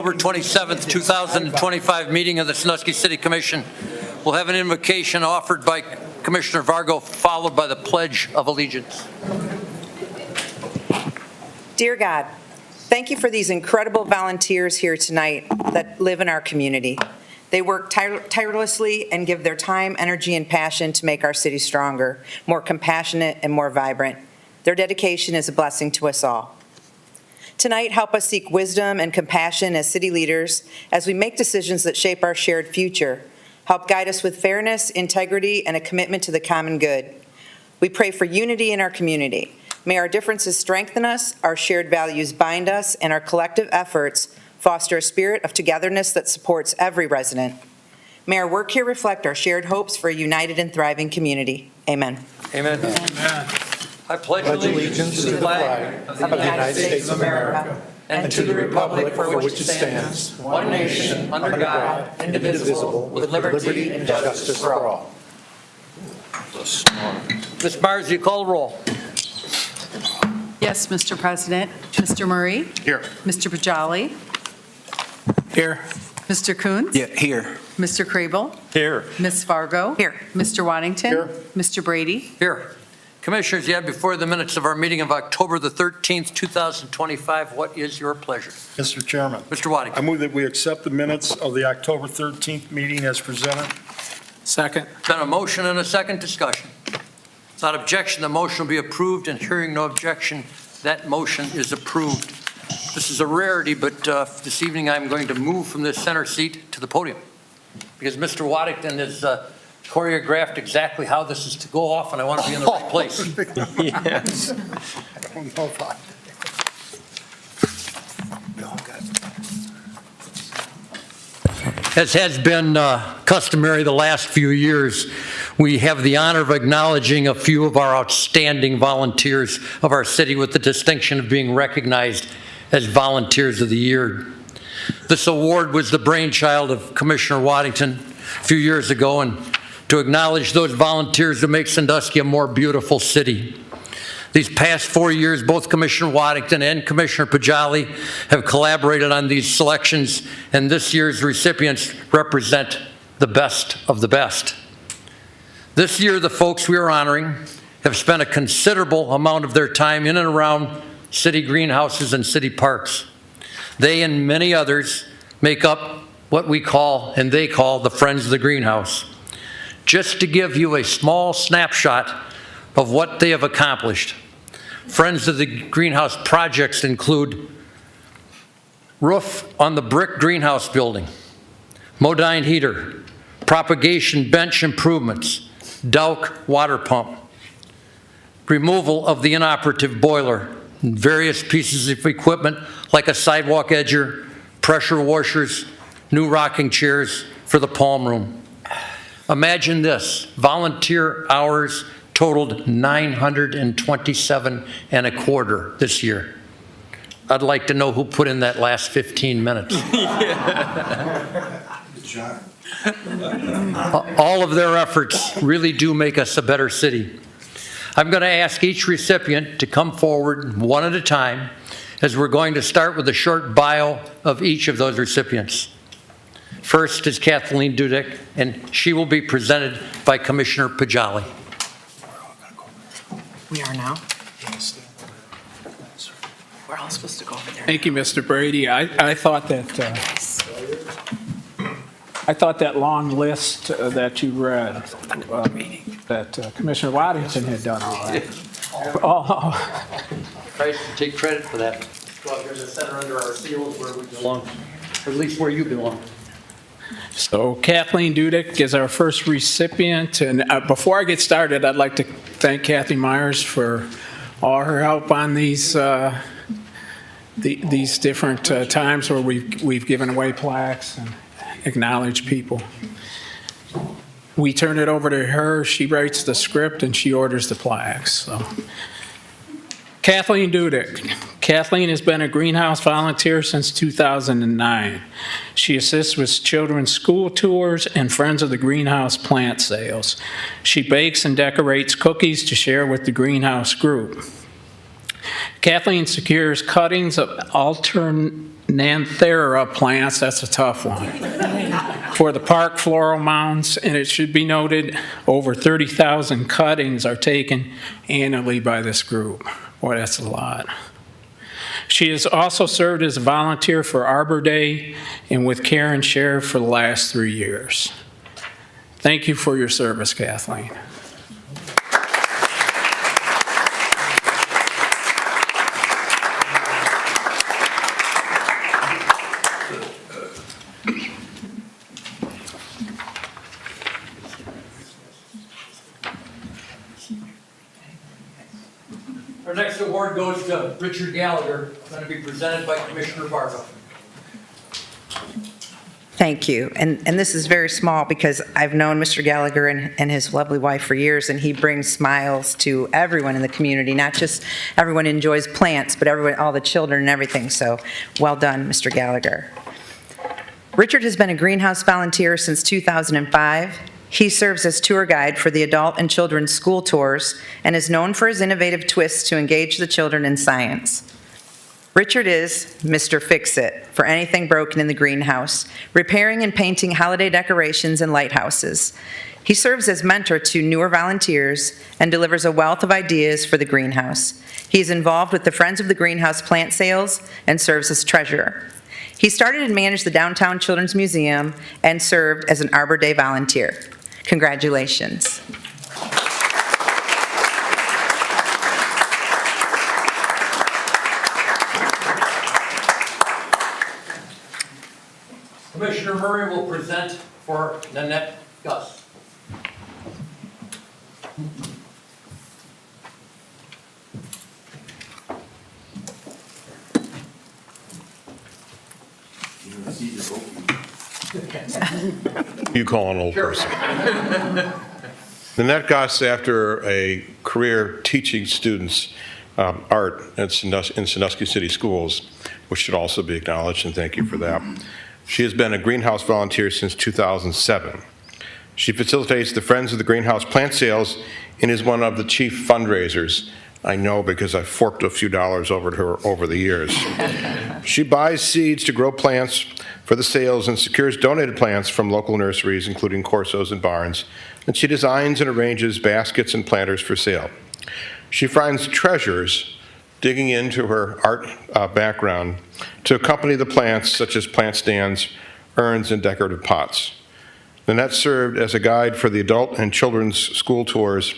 October 27th, 2025 meeting of the Sandusky City Commission will have an invocation offered by Commissioner Vargo, followed by the Pledge of Allegiance. Dear God, thank you for these incredible volunteers here tonight that live in our community. They work tirelessly and give their time, energy, and passion to make our city stronger, more compassionate, and more vibrant. Their dedication is a blessing to us all. Tonight, help us seek wisdom and compassion as city leaders as we make decisions that shape our shared future. Help guide us with fairness, integrity, and a commitment to the common good. We pray for unity in our community. May our differences strengthen us, our shared values bind us, and our collective efforts foster a spirit of togetherness that supports every resident. May our work here reflect our shared hopes for a united and thriving community. Amen. Amen. Amen. I pledge allegiance to the flag of the United States of America and to the republic for which it stands, one nation, under God, indivisible, with liberty and justice for all. Ms. Myers, will you call the roll? Yes, Mr. President. Mr. Murray? Here. Mr. Pajali? Here. Mr. Coons? Yeah, here. Mr. Crable? Here. Ms. Fargo? Here. Mr. Waddington? Here. Mr. Brady? Here. Commissioners, you have before the minutes of our meeting of October the 13th, 2025. What is your pleasure? Mr. Chairman, Mr. I Waddington. move that we accept the minutes of the October 13th meeting as presented. Second. Been a motion and a second discussion. Without objection, the motion will be approved, and hearing no objection, that motion is approved. This is a rarity, but this evening I'm going to move from this center seat to the podium because Mr. Waddington has choreographed exactly how this is to go off, and I want to be in the right place. Yes. I don't know if I. As has been customary the last few years, we have the honor of acknowledging a few of our outstanding volunteers of our city with the distinction of being recognized as Volunteers of the Year. This award was the brainchild of Commissioner Waddington a few years ago, and to acknowledge those volunteers to make Sandusky a more beautiful city. These past 4 years, both Commissioner Waddington and Commissioner Pajali have collaborated on these selections, and this year's recipients represent the best of the best. This year, the folks we are honoring have spent a considerable amount of their time in and around city greenhouses and city parks. They and many others make up what we call, and they call, the Friends of the Greenhouse. Just to give you a small snapshot of what they have accomplished. Friends of the Greenhouse projects include roof on the brick greenhouse building, Modine heater, propagation bench improvements, Dowk water pump, removal of the inoperative boiler, and various pieces of equipment like a sidewalk edger, pressure washers, new rocking chairs for the palm room. Imagine this, volunteer hours totaled 927 and a quarter this year. I'd like to know who put in that last 15 minutes. All of their efforts really do make us a better city. I'm going to ask each recipient to come forward one at a time, as we're going to start with a short bio of each of those recipients. First is Kathleen Dudek, and she will be presented by Commissioner Pajali. We are now. We're all supposed to go over there. Thank you, Mr. Brady. I thought that long list that you read, that Commissioner Waddington had done all right. Try to take credit for that. Go out there to the center under our seals where we belong, or at least where you belong. So Kathleen Dudek is our first recipient, and before I get started, I'd like to thank Kathy Myers for all her help on these different times where we've given away plaques and acknowledged people. We turn it over to her. She writes the script and she orders the plaques. So. Kathleen Dudek. Kathleen has been a greenhouse volunteer since 2009. She assists with children's school tours and Friends of the Greenhouse plant sales. She bakes and decorates cookies to share with the greenhouse group. Kathleen secures cuttings of alternate Nanthera plants, that's a tough one, for the park floral mounds, and it should be noted, over 30,000 cuttings are taken annually by this group. Boy, that's a lot. She has also served as a volunteer for Arbor Day and with Karen Sheriff for the last 3 years. Thank you for your service, Kathleen. Our next award goes to Richard Gallagher, going to be presented by Commissioner Barba. Thank you. And this is very small because I've known Mr. Gallagher and his lovely wife for years, and he brings smiles to everyone in the community, not just everyone who enjoys plants, but everyone, all the children and everything. So well done, Mr. Gallagher. Richard has been a greenhouse volunteer since 2005. He serves as tour guide for the adult and children's school tours and is known for his innovative twists to engage the children in science. Richard is Mr. Fix-It for anything broken in the greenhouse, repairing and painting holiday decorations and lighthouses. He serves as mentor to newer volunteers and delivers a wealth of ideas for the greenhouse. He is involved with the Friends of the Greenhouse plant sales and serves as treasurer. He started and managed the Downtown Children's Museum and served as an Arbor Day volunteer. Congratulations. Commissioner Murray will present for Nanette Gus. You call an old person. Nanette Goss, after a career teaching students art in Sandusky City Schools, which should also be acknowledged, and thank you for that. She has been a greenhouse volunteer since 2007. She facilitates the Friends of the Greenhouse plant sales and is one of the chief fundraisers. I know because I've forked a few dollars over to her over the years. She buys seeds to grow plants for the sales and secures donated plants from local nurseries, including Corsos and Barnes, and she designs and arranges baskets and planters for sale. She finds treasures digging into her art background to accompany the plants, such as plant stands, urns, and decorative pots. Nanette served as a guide for the adult and children's school tours,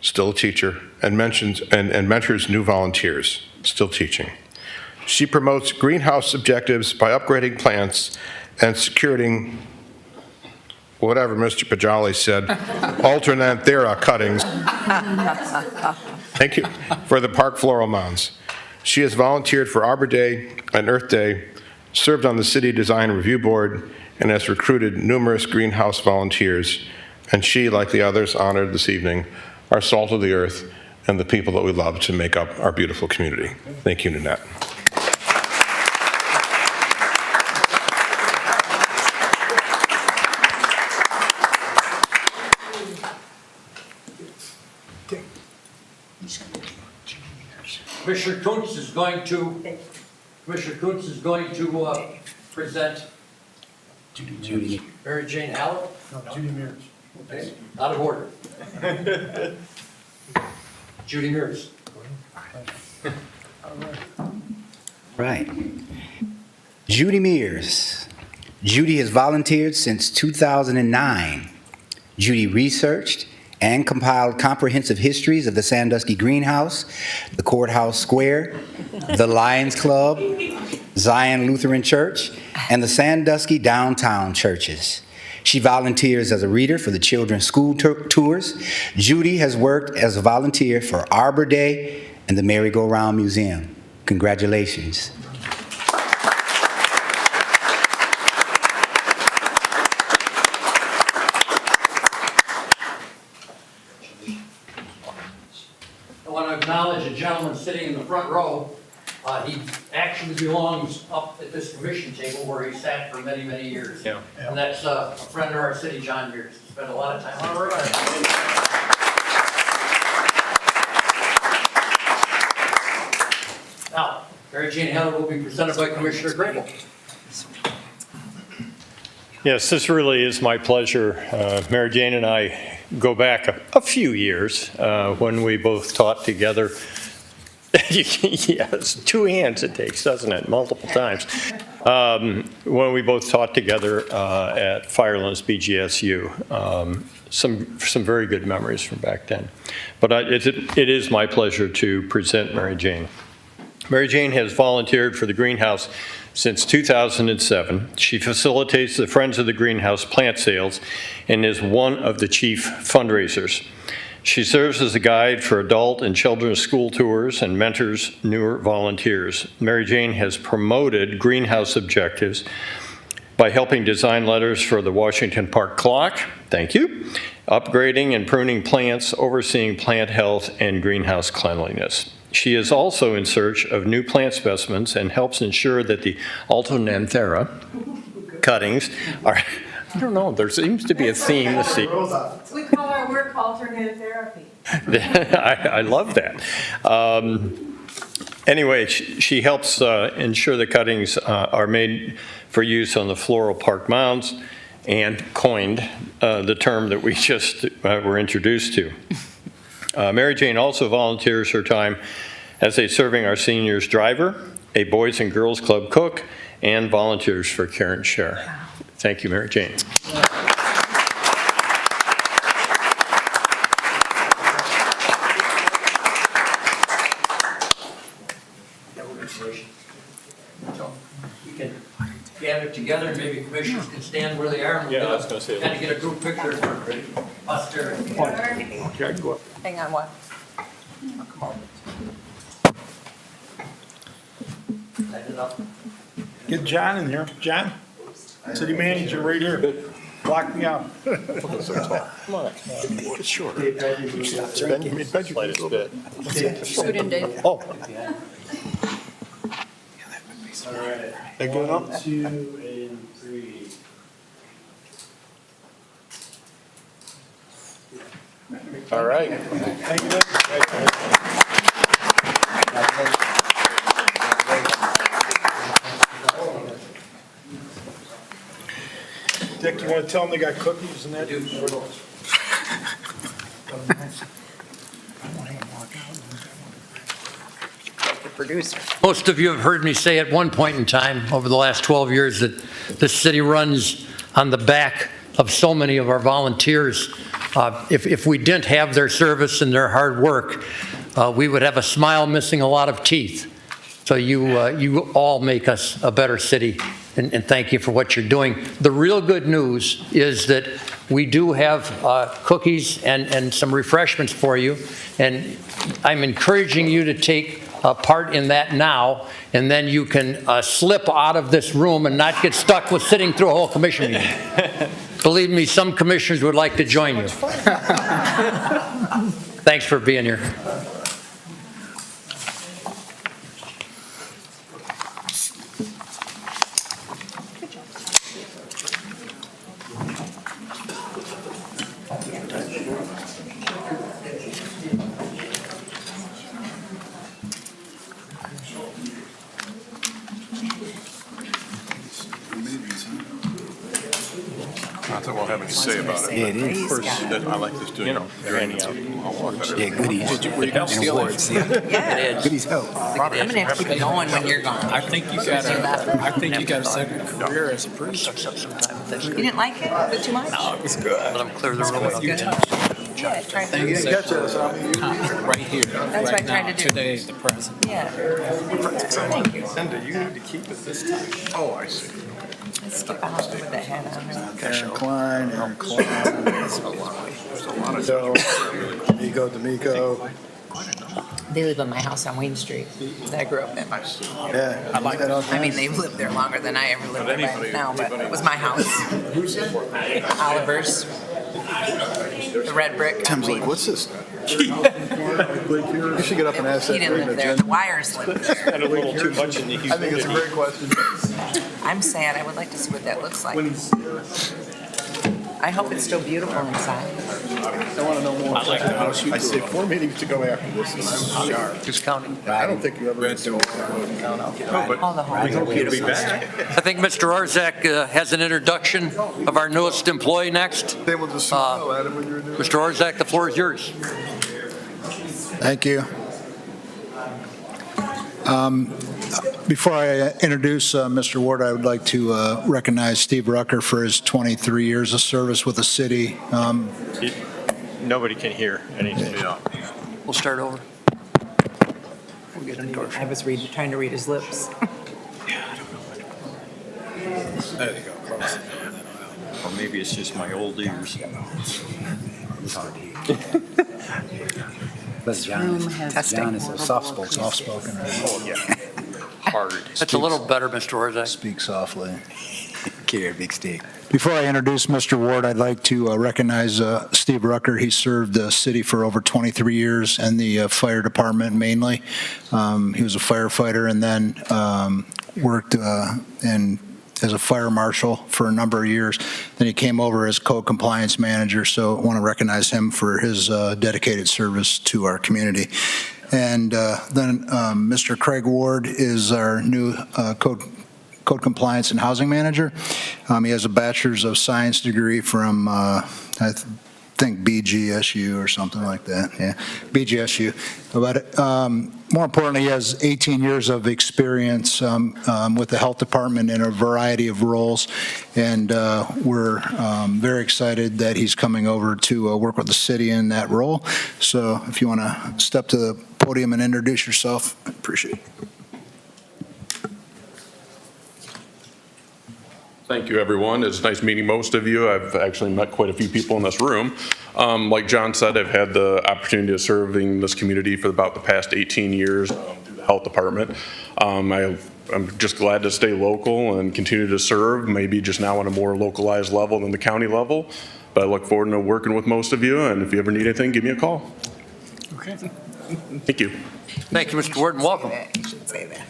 still a teacher, and mentors new volunteers, still teaching. She promotes greenhouse objectives by upgrading plants and securing, whatever Mr. Pajali said, alternanthera cuttings. Thank you, for the park floral mounds. She has volunteered for Arbor Day and Earth Day, served on the City Design Review Board, and has recruited numerous greenhouse volunteers. And she, like the others honored this evening, are salt of the earth and the people that we love to make up our beautiful community. Thank you, Nanette. Commissioner Kuntz is going to present Judy. Mary Jane Hallett. No, Judy Mears. Okay, out of order. Judy Mears. Right. Judy Mears. Judy has volunteered since 2009. Judy researched and compiled comprehensive histories of the Sandusky Greenhouse, the Courthouse Square, the Lions Club, Zion Lutheran Church, and the Sandusky Downtown Churches. She volunteers as a reader for the children's school tours. Judy has worked as a volunteer for Arbor Day and the Merry-Go-Round Museum. Congratulations. I want to acknowledge a gentleman sitting in the front row. He actually belongs up at this commission table where he sat for many, many years. Yeah. And that's a friend of our city, John Mears. He spent a lot of time on our Now, Mary Jane Heller will be presented by Commissioner Grable. Yes, this really is my pleasure. Mary Jane and I go back a few years when we both taught together. Yes, two hands it takes, doesn't it? Multiple times. When we both taught together at Firelands BGSU. Some very good memories from back then. But it is my pleasure to present Mary Jane. Mary Jane has volunteered for the greenhouse since 2007. She facilitates the Friends of the Greenhouse plant sales and is one of the chief fundraisers. She serves as a guide for adult and children's school tours and mentors newer volunteers. Mary Jane has promoted greenhouse objectives by helping design letters for the Washington Park clock, thank you, upgrading and pruning plants, overseeing plant health and greenhouse cleanliness. She is also in search of new plant specimens and helps ensure that the Altonanthera cuttings are, I don't know, there seems to be a theme this season. We call our work alternative therapy. I love that. Anyway, she helps ensure the cuttings are made for use on the floral park mounds and coined the term that we just were introduced to. Mary Jane also volunteers her time as a Serving Our Seniors driver, a Boys and Girls Club cook, and volunteers for Care and Share. Thank you, Mary Jane. You can gather together, and maybe commissioners can stand where they are, and we'll kind of get a group picture for posterity. Hang on, what? Light it up. Get John in here. John, city manager right here. Block me out. Sure. Slightest bit. Scoot in, Dave. Oh, All right. they good enough? 2 and 3. All right. Thank you. Dick, you want to tell them they got cookies and that? Producer. Most of you have heard me say at one point in time over the last 12 years that this city runs on the back of so many of our volunteers. If we didn't have their service and their hard work, we would have a smile missing a lot of teeth. So you all make us a better city, and thank you for what you're doing. The real good news is that we do have cookies and some refreshments for you, and I'm encouraging you to take part in that now, and then you can slip out of this room and not get stuck with sitting through a whole commission meeting. Believe me, some commissioners would like to join you. Thanks for being here. Not that we'll have any say about it. Yeah, it is. Of course, I like this doing, handing out. Yeah, goodies. And awards, yeah. Goodies help. I'm gonna have to keep going when you're gone. I think you got a second career as a preacher. You didn't like it? Was it too much? No, it was good. Let them clear the room. Yeah, I tried to do Things it. that right here, That's what I right tried now, to do. today is the present. Yeah. Thank you. Cindy, you need to keep it this time. Oh, I see. Let's skip out with that hat on. Klein, Aaron Klein, D'Amico, D'Amico. They live in my house on Wayne Street that I grew up in. Yeah, I like that. I mean, they've lived there longer than I ever lived there now, but it was my house. Oliver's. The red brick. Tim's like, what's this? You should get up and ask that. He didn't live there. The Wires lived there. And a little too much in the I think it's a great question. I'm sad. I would like to see what that looks like. I hope it's still beautiful inside. I want to know more. I like the house you I say 4 meetings to go after this, and I'm sharp. Just counting. I don't think you ever went to count out. All the homes. I think Mr. Orzak has an introduction of our newest employee next. They will just smile at him when you're doing it. Mr. Orzak, the floor is yours. Thank you. Before I introduce Mr. Ward, I would like to recognize Steve Rucker for his 23 years of service with the city. Nobody can hear anything. We'll start over. We'll get indoors. I was trying to read his lips. There you go. Close. Or maybe it's just my old ears. But John is a soft-spoken. Soft-spoken. Oh, yeah. Hard. That's a little better, Mr. Orzak. Speak softly. Care, big stick. Before I introduce Mr. Ward, I'd like to recognize Steve Rucker. He served the city for over 23 years and the fire department mainly. He was a firefighter and then worked as a fire marshal for a number of years. Then he came over as code compliance manager, so I want to recognize him for his dedicated service to our community. And then Mr. Craig Ward is our new code compliance and housing manager. He has a bachelor's of science degree from I think BGSU or something like that. Yeah, BGSU. But more importantly, he has 18 years of experience with the health department in a variety of roles, and we're very excited that he's coming over to work with the city in that role. So if you want to step to the podium and introduce yourself, I appreciate it. Thank you, everyone. It's nice meeting most of you. I've actually met quite a few people in this room. Like John said, I've had the opportunity of serving this community for about the past 18 years through the health department. I'm just glad to stay local and continue to serve, maybe just now on a more localized level than the county level. But I look forward to working with most of you, and if you ever need anything, give me a call. Okay. Thank you. Thank you, Mr. Ward, and welcome. You should say that.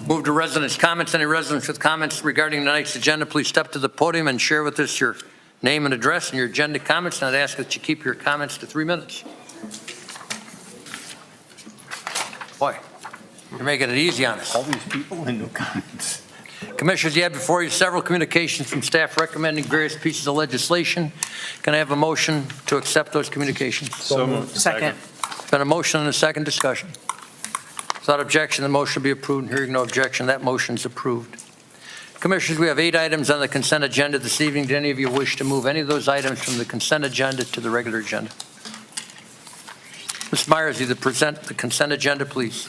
Move to residents' comments. Any residents with comments regarding tonight's agenda, please step to the podium and share with us your name and address and your agenda comments. And I'd ask that you keep your comments to 3 minutes. Boy, you're making it easy on us. All these people and no comments. Commissioners, you have before you several communications from staff recommending various pieces of legislation. Can I have a motion to accept those communications? So moved. Second. Been a motion and a second discussion. Without objection, the motion will be approved. Hearing no objection, that motion is approved. Commissioners, we have 8 items on the consent agenda this evening. Do any of you wish to move any of those items from the consent agenda to the regular agenda? Ms. Myers, either present the consent agenda, please.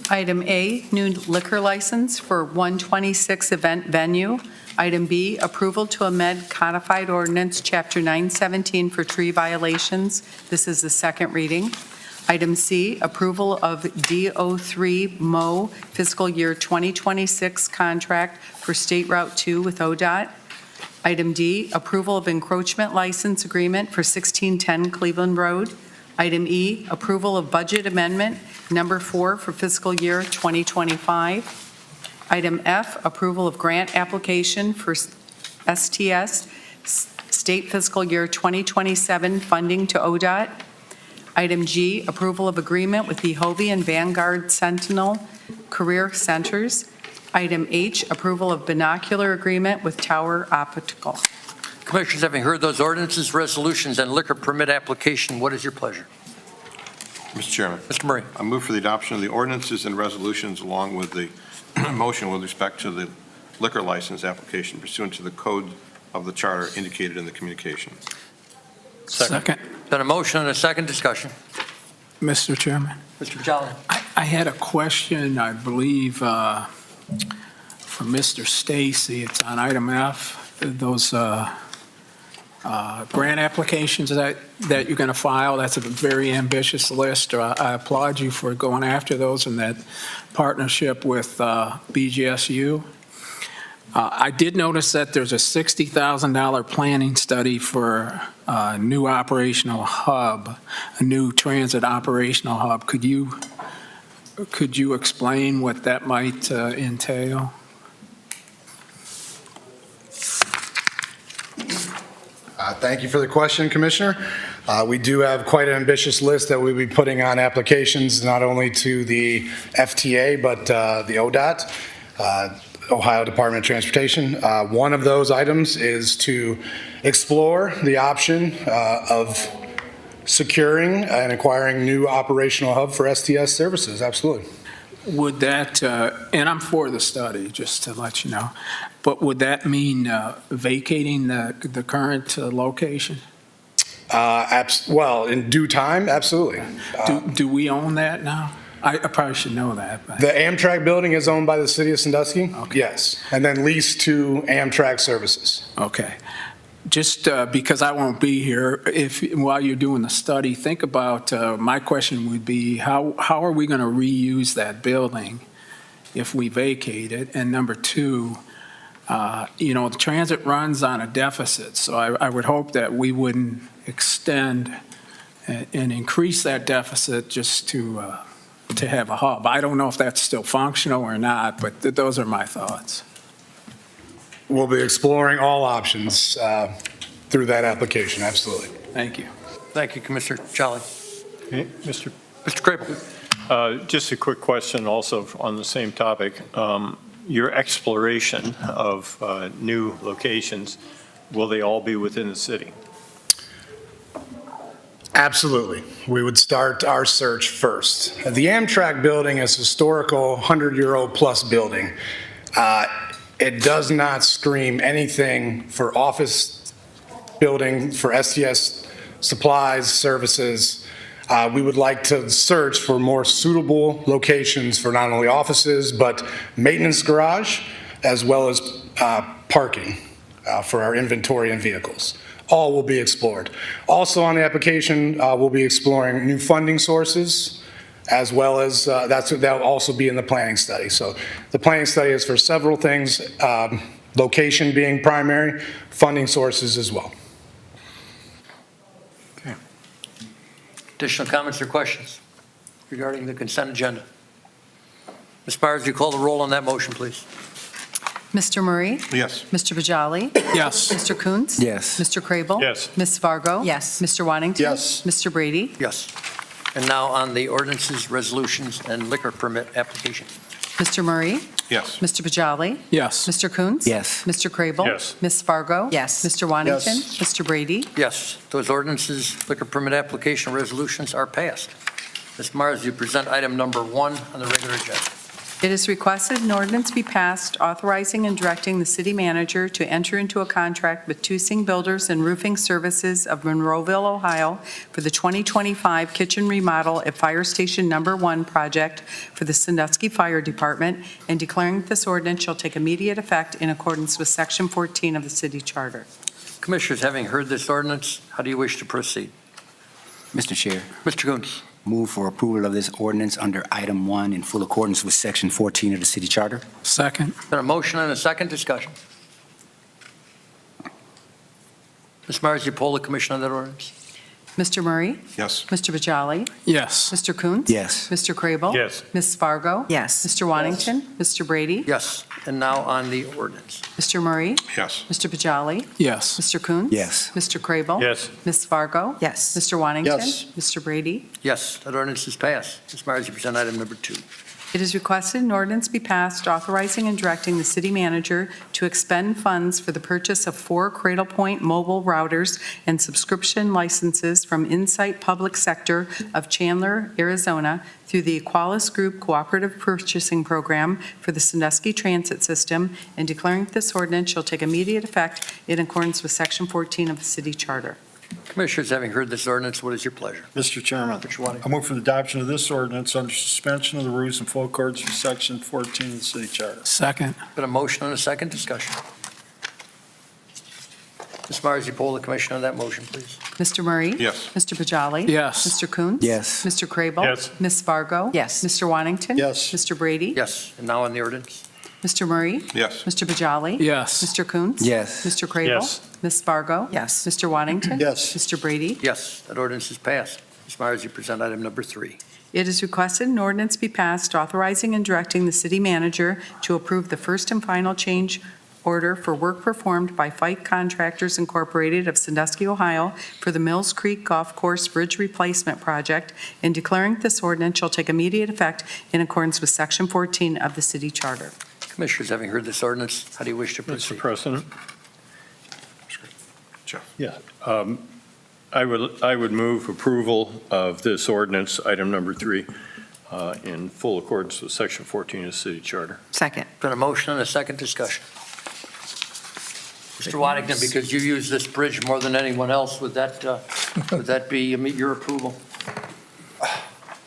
Item A, new liquor license for 126 event venue. Item B, approval to amend codified ordinance, Chapter 917 for tree violations. This is the second reading. Item C, approval of DO3 MO fiscal year 2026 contract for State Route 2 with ODOT. Item D, approval of encroachment license agreement for 1610 Cleveland Road. Item E, approval of budget amendment number 4 for fiscal year 2025. Item F, approval of grant application for STS state fiscal year 2027 funding to ODOT. Item G, approval of agreement with the Hovey and Vanguard Sentinel Career Centers. Item H, approval of binocular agreement with Tower Optical. Commissioners, having heard those ordinances, resolutions, and liquor permit application, what is your pleasure? Mr. Chairman, Mr. Murray. I move for the adoption of the ordinances and resolutions along with the motion with respect to the liquor license application pursuant to the code of the charter indicated in the communication. Second. Been a motion and a second discussion. Mr. Chairman, Mr. Jolly. I had a question, I believe, for Mr. Stacy. It's on item F, those grant applications that you're going to file. That's a very ambitious list. I applaud you for going after those and that partnership with BGSU. I did notice that there's a $60,000 planning study for a new operational hub, a new transit operational hub. Could you explain what that might entail? Thank you for the question, Commissioner. We do have quite an ambitious list that we'll be putting on applications, not only to the FTA, but the ODOT, Ohio Department of Transportation. One of those items is to explore the option of securing and acquiring new operational hub for STS services. Absolutely. Would that, and I'm for the study, just to let you know, but would that mean vacating the current location? Well, in due time, absolutely. Do we own that now? I probably should know that. But. The Amtrak building is owned by the city of Sandusky? Okay. Yes, and then leased to Amtrak Services. Okay. Just because I won't be here, while you're doing the study, think about, my question would be, how are we going to reuse that building if we vacate it? And number two, the transit runs on a deficit, so I would hope that we wouldn't extend and increase that deficit just to have a hub. I don't know if that's still functional or not, but those are my thoughts. We'll be exploring all options through that application, absolutely. Thank you. Thank you, Commissioner Jolly. Hey, Mr. Crable. Just a quick question also on the same topic. Your exploration of new locations, will they all be within the city? Absolutely. We would start our search first. The Amtrak building is a historical 100-year-old plus building. It does not scream anything for office building, for STS supplies, services. We would like to search for more suitable locations for not only offices, but maintenance garage, as well as parking for our inventory and vehicles. All will be explored. Also on the application, we'll be exploring new funding sources, as well as that'll also be in the planning study. So the planning study is for several things, location being primary, funding sources as well. Okay. Additional comments or questions regarding the consent agenda? Ms. Myers, you call the roll on that motion, please. Mr. Murray? Yes. Mr. Bajali? Yes. Mr. Coons? Yes. Mr. Crable? Yes. Ms. Fargo? Yes. Mr. Wantington? Yes. Mr. Brady? Yes. And now on the ordinances, resolutions, and liquor permit application. Mr. Murray? Yes. Mr. Bajali? Yes. Mr. Coons? Yes. Mr. Crable? Yes. Ms. Fargo? Yes. Mr. Wantington? Yes. Mr. Brady? Yes, those ordinances, liquor permit application resolutions are passed. Ms. Myers, you present item number 1 on the regular agenda. It is requested an ordinance be passed authorizing and directing the city manager to enter into a contract with Tusing Builders and Roofing Services of Monroeville, Ohio for the 2025 kitchen remodel at Fire Station Number 1 project for the Sandusky Fire Department, and declaring that this ordinance shall take immediate effect in accordance with Section 14 of the city charter. Commissioners, having heard this ordinance, how do you wish to proceed? Mr. Chair, Mr. Coons. move for approval of this ordinance under item 1 in full accordance with Section 14 of the city charter. Second. Been a motion and a second discussion. Ms. Myers, you poll the commission on that ordinance? Mr. Murray? Yes. Mr. Bajali? Yes. Mr. Coons? Yes. Mr. Crable? Yes. Ms. Fargo? Yes. Mr. Wantington? Mr. Brady? Yes. And now on the ordinance. Mr. Murray? Yes. Mr. Bajali? Yes. Mr. Coons? Yes. Mr. Crable? Yes. Ms. Fargo? Yes. Mr. Wantington? Yes. Mr. Brady? Yes, that ordinance is passed. Ms. Myers, you present item number 2. It is requested an ordinance be passed authorizing and directing the city manager to expend funds for the purchase of 4 Cradle Point mobile routers and subscription licenses from Insight Public Sector of Chandler, Arizona, through the Equalis Group Cooperative Purchasing Program for the Sandusky Transit System, and declaring that this ordinance shall take immediate effect in accordance with Section 14 of the city charter. Commissioners, having heard this ordinance, what is your pleasure? Mr. Chairman, Mr. Waddington. I move for the adoption of this ordinance under suspension of the rules in full accordance with Section 14 of the city charter. Second. Been a motion and a second discussion. Ms. Myers, you poll the commission on that motion, please. Mr. Murray? Yes. Mr. Bajali? Yes. Mr. Coons? Yes. Mr. Crable? Yes. Ms. Fargo? Yes. Mr. Wantington? Yes. Mr. Brady? Yes, and now on the ordinance. Mr. Murray? Yes. Mr. Bajali? Yes. Mr. Coons? Yes. Mr. Crable? Yes. Ms. Fargo? Yes. Mr. Wantington? Yes. Mr. Brady? Yes, that ordinance is passed. Ms. Myers, you present item number 3. It is requested an ordinance be passed authorizing and directing the city manager to approve the first and final change order for work performed by Feick Contractors Incorporated of Sandusky, Ohio for the Mills Creek Golf Course Bridge Replacement Project and declaring this ordinance shall take immediate effect in accordance with Section 14 of the city charter. Commissioners, having heard this ordinance, how do you wish to proceed? Mr. President? Jeff. Yeah. I would move approval of this ordinance, item number 3, in full accordance with Section 14 of the city charter. Second. Been a motion and a second discussion. Mr. Waddington, because you use this bridge more than anyone else, would that be your approval?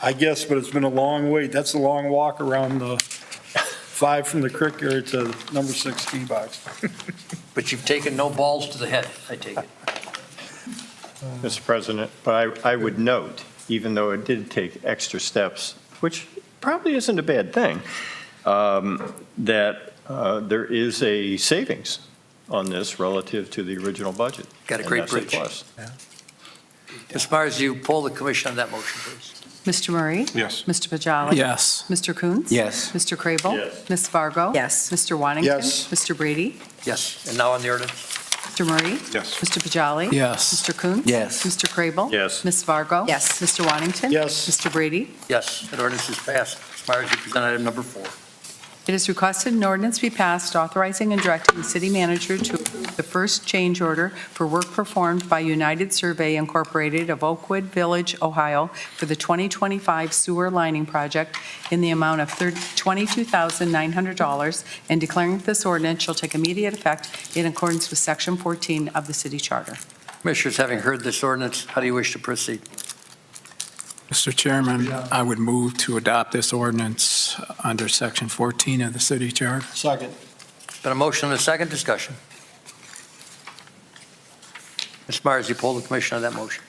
I guess, but it's been a long wait. That's a long walk around the 5 from the creek area to number 6 tee box. But you've taken no balls to the head, I take it. Mr. President, but I would note, even though it did take extra steps, which probably isn't a bad thing, that there is a savings on this relative to the original budget. Got a great And bridge. that's a plus. Ms. Myers, you poll the commission on that motion, please. Mr. Murray? Yes. Mr. Pajali? Yes. Mr. Coons? Yes. Mr. Crable? Yes. Ms. Fargo? Yes. Mr. Wantington? Yes. Mr. Brady? Yes, and now on the ordinance. Mr. Murray? Yes. Mr. Pajali? Yes. Mr. Coons? Yes. Mr. Crable? Yes. Ms. Fargo? Yes. Mr. Wantington? Yes. Mr. Brady? Yes, that ordinance is passed. Ms. Myers, you present item number 4. It is requested an ordinance be passed authorizing and directing the city manager to approve the first change order for work performed by United Survey Incorporated of Oakwood Village, Ohio for the 2025 sewer lining project in the amount of $22,900 and declaring that this ordinance shall take immediate effect in accordance with Section 14 of the city charter. Commissioners, having heard this ordinance, how do you wish to proceed? Mr. Chairman, I would move to adopt this ordinance under Section 14 of the city charter. Second. Been a motion and a second discussion. Ms. Myers, you poll the commission on that motion.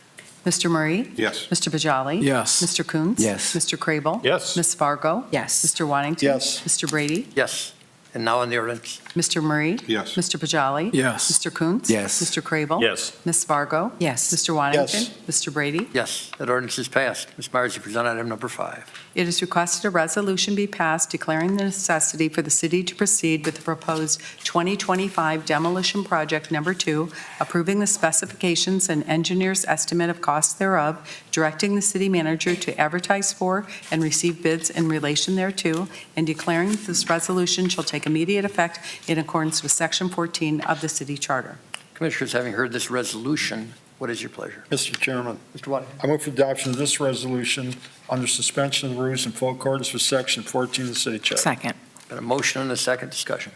Mr. Murray? Yes. Mr. Pajali? Yes. Mr. Coons? Yes. Mr. Crable? Yes. Ms. Fargo? Yes. Mr. Wantington? Yes. Mr. Brady? Yes, and now on the ordinance. Mr. Murray? Yes. Mr. Pajali? Yes. Mr. Coons? Yes. Mr. Crable? Yes. Ms. Fargo? Yes. Mr. Wantington? Yes. Mr. Brady? Yes, that ordinance is passed. Ms. Myers, you present item number 5. It is requested a resolution be passed declaring the necessity for the city to proceed with the proposed 2025 demolition project number 2, approving the specifications and engineer's estimate of costs thereof, directing the city manager to advertise for and receive bids in relation thereto, and declaring that this resolution shall take immediate effect in accordance with Section 14 of the city charter. Commissioners, having heard this resolution, what is your pleasure? Mr. Chairman, Mr. Waddington. I move for adoption of this resolution under suspension of the rules in full accordance with Section 14 of the city charter. Second. Been a motion and a second discussion.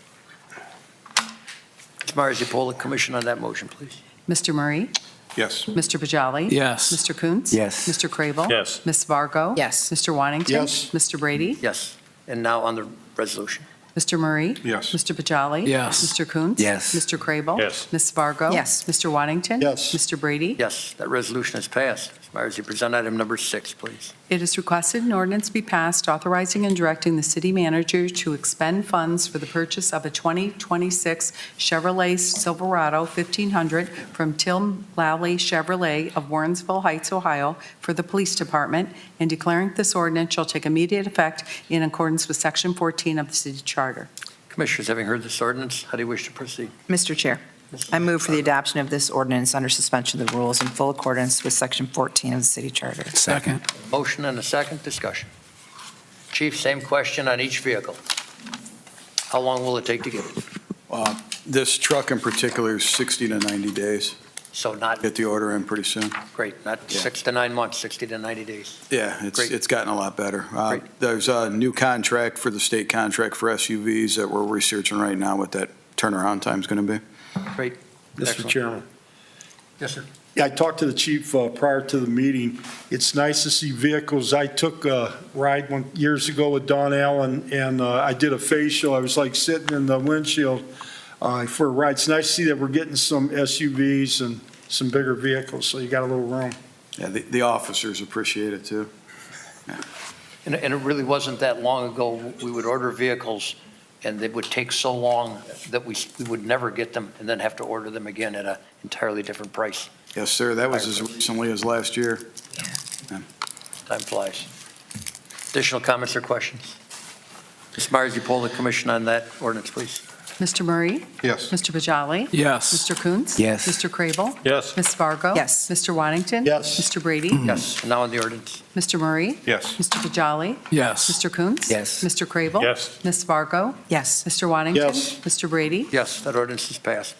Ms. Myers, you poll the commission on that motion, please. Mr. Murray? Yes. Mr. Pajali? Yes. Mr. Coons? Yes. Mr. Crable? Yes. Ms. Fargo? Yes. Mr. Wantington? Yes. Mr. Brady? Yes, and now on the resolution. Mr. Murray? Yes. Mr. Pajali? Yes. Mr. Coons? Yes. Mr. Crable? Yes. Ms. Fargo? Yes. Mr. Waddington? Yes. Mr. Brady? Yes, that resolution is passed. Ms. Myers, you present item number 6, please. It is requested an ordinance be passed authorizing and directing the city manager to expend funds for the purchase of a 2026 Chevrolet Silverado 1500 from Tim Lally Chevrolet of Warrensville Heights, Ohio, for the police department, and declaring this ordinance shall take immediate effect in accordance with Section 14 of the city charter. Commissioners, having heard this ordinance, how do you wish to proceed? Mr. Chair, I move for the adoption of this ordinance under suspension of the rules in full accordance with Section 14 of the city charter. Second. Motion and a second discussion. Chief, same question on each vehicle. How long will it take to get it? This truck in particular is 60 to 90 days. So not, Get the order in pretty soon. great, not Yeah. 6 to 9 months, 60 to 90 days. Yeah, Great. it's gotten a lot better. Great. There's a new contract for the state contract for SUVs that we're researching right now what that turnaround time's going to be. Great. Mr. Excellent. Chairman. Yes, sir. Yeah, I talked to the chief prior to the meeting. It's nice to see vehicles. I took a ride years ago with Don Allen, and I did a facial. I was like sitting in the windshield for a ride. It's nice to see that we're getting some SUVs and some bigger vehicles, so you got a little room. Yeah, the officers appreciate it too. And it really wasn't that long ago, we would order vehicles, and they would take so long that we would never get them, and then have to order them again at an entirely different price. Yes, sir, that was as recently as last year. Time flies. Additional comments or questions? Ms. Myers, you poll the commission on that ordinance, please. Mr. Murray? Yes. Mr. Bajali? Yes. Mr. Coons? Yes. Mr. Crable? Yes. Ms. Fargo? Yes. Mr. Waddington? Yes. Mr. Brady? Yes. Now on the ordinance. Mr. Murray? Yes. Mr. Bajali? Yes. Mr. Coons? Yes. Mr. Crable? Yes. Ms. Fargo? Yes. Mr. Waddington? Yes. Mr. Brady? Yes, that ordinance is passed.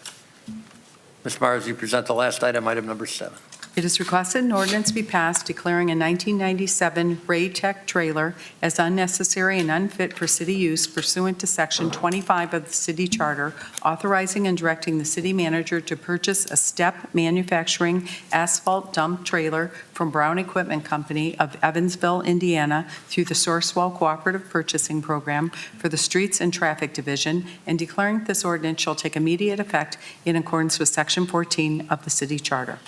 Ms. Myers, you present the last item, item number 7. It is requested an ordinance be passed declaring a 1997 Ray Tech trailer as unnecessary and unfit for city use pursuant to Section 25 of the city charter, authorizing and directing the city manager to purchase a Stepp manufacturing asphalt dump trailer from Brown Equipment Company of Evansville, Indiana, through the Sourcewell Cooperative Purchasing Program for the Streets and Traffic Division, and declaring this ordinance shall take immediate effect in accordance with Section 14 of the city charter.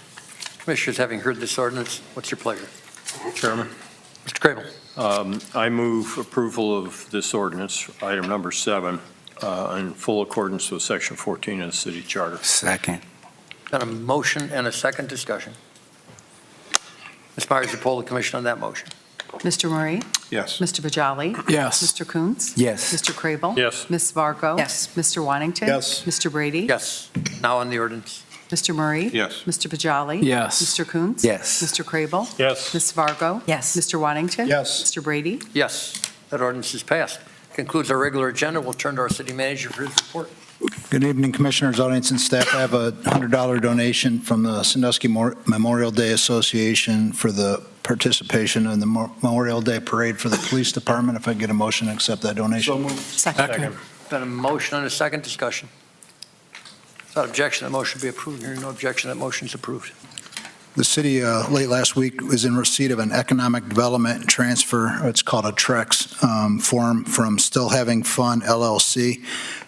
Commissioners, having heard this ordinance, what's your pleasure? Chairman, Mr. Crable. I move approval of this ordinance, item number 7, in full accordance with Section 14 of the city charter. Second. Got a motion and a second discussion. Ms. Myers, you poll the commission on that motion. Mr. Murray? Yes. Mr. Bajali? Yes. Mr. Coons? Yes. Mr. Crable? Yes. Ms. Fargo? Yes. Mr. Waddington? Yes. Mr. Brady? Yes. Now on the ordinance. Mr. Murray? Yes. Mr. Bajali? Yes. Mr. Coons? Yes. Mr. Crable? Yes. Ms. Fargo? Yes. Mr. Waddington? Yes. Mr. Brady? Yes, that ordinance is passed. Concludes our regular agenda. We'll turn to our city manager for his report. Good evening, Commissioners, audience, and staff. I have a $100 donation from the Sandusky Memorial Day Association for the participation in the Memorial Day Parade for the Police Department. If I get a motion to accept that donation. So moved. Second. Been a motion and a second discussion. Without objection, that motion be approved. Hearing no objection, that motion is approved. The city, late last week, was in receipt of an economic development transfer, it's called a TREX form, from Still Having Fun LLC.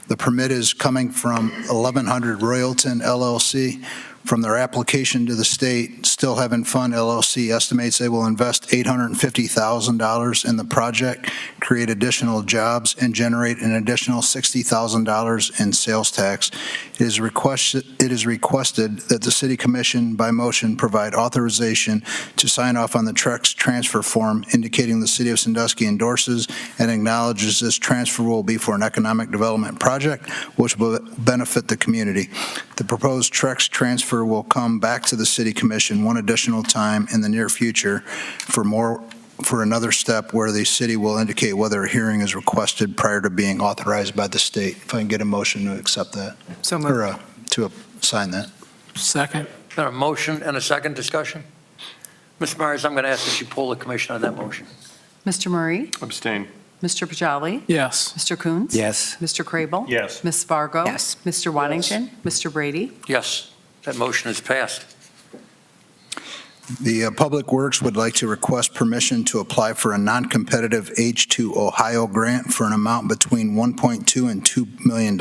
The permit is coming from 1100 Royalton LLC. From their application to the state, Still Having Fun LLC estimates they will invest $850,000 in the project, create additional jobs, and generate an additional $60,000 in sales tax. It is requested that the City Commission, by motion, provide authorization to sign off on the TREX transfer form, indicating the City of Sandusky endorses and acknowledges this transfer will be for an economic development project which will benefit the community. The proposed TREX transfer will come back to the City Commission one additional time in the near future for another step where the city will indicate whether a hearing is requested prior to being authorized by the state. If I can get a motion to accept that, So moved. or to sign that. Second. Been a motion and a second discussion. Ms. Myers, I'm going to ask that you poll the commission on that motion. Mr. Murray? Abstain. Mr. Bajali? Yes. Mr. Coons? Yes. Mr. Crable? Yes. Ms. Fargo? Yes. Mr. Waddington? Mr. Brady? Yes, that motion is passed. The Public Works would like to request permission to apply for a non-competitive H2 Ohio grant for an amount between $1.2 and $2 million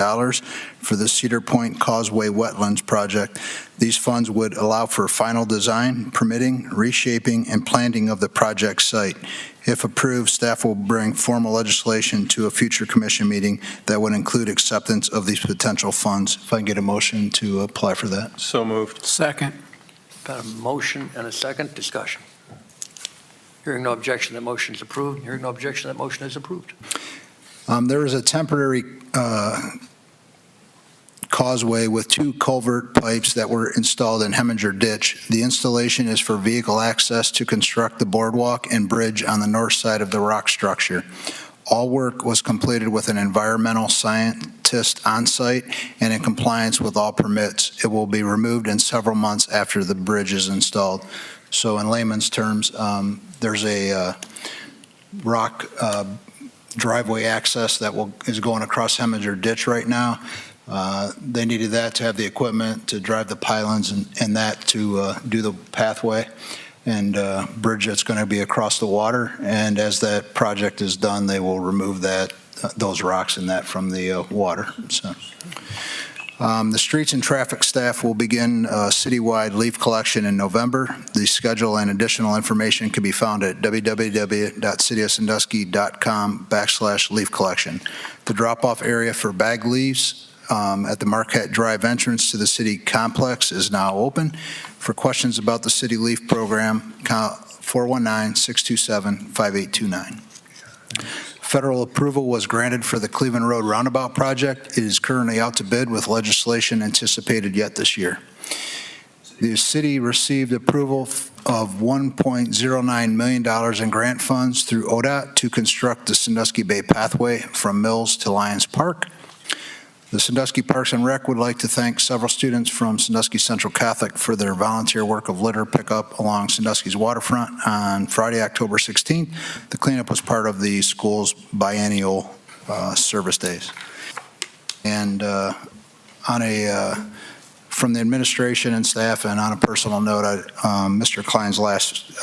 for the Cedar Point Causeway Wetlands Project. These funds would allow for final design, permitting, reshaping, and planting of the project site. If approved, staff will bring formal legislation to a future commission meeting that would include acceptance of these potential funds. If I can get a motion to apply for that. So moved. Second. Got a motion and a second discussion. Hearing no objection, that motion is approved. Hearing no objection, that motion is approved. There is a temporary causeway with 2 culvert pipes that were installed in Heminger Ditch. The installation is for vehicle access to construct the boardwalk and bridge on the north side of the rock structure. All work was completed with an environmental scientist on site and in compliance with all permits. It will be removed in several months after the bridge is installed. So in layman's terms, there's a rock driveway access that is going across Heminger Ditch right now. They needed that to have the equipment to drive the pylons and that to do the pathway and bridge that's going to be across the water. And as that project is done, they will remove those rocks and that from the water. So, the streets and traffic staff will begin citywide leaf collection in November. The schedule and additional information can be found at www.cityofsandusky.com/leaf collection. The drop-off area for bag leaves at the Marquette Drive entrance to the city complex is now open. For questions about the city leaf program, call 419-627-5829. Federal approval was granted for the Cleveland Road Roundabout project. It is currently out to bid with legislation anticipated yet this year. The city received approval of $1.09 million in grant funds through ODOT to construct the Sandusky Bay Pathway from Mills to Lions Park. The Sandusky Parks and Rec would like to thank several students from Sandusky Central Catholic for their volunteer work of litter pickup along Sandusky's waterfront on Friday, October 16th. The cleanup was part of the school's biennial service days. And from the administration and staff, and on a personal note, Mr. Klein's last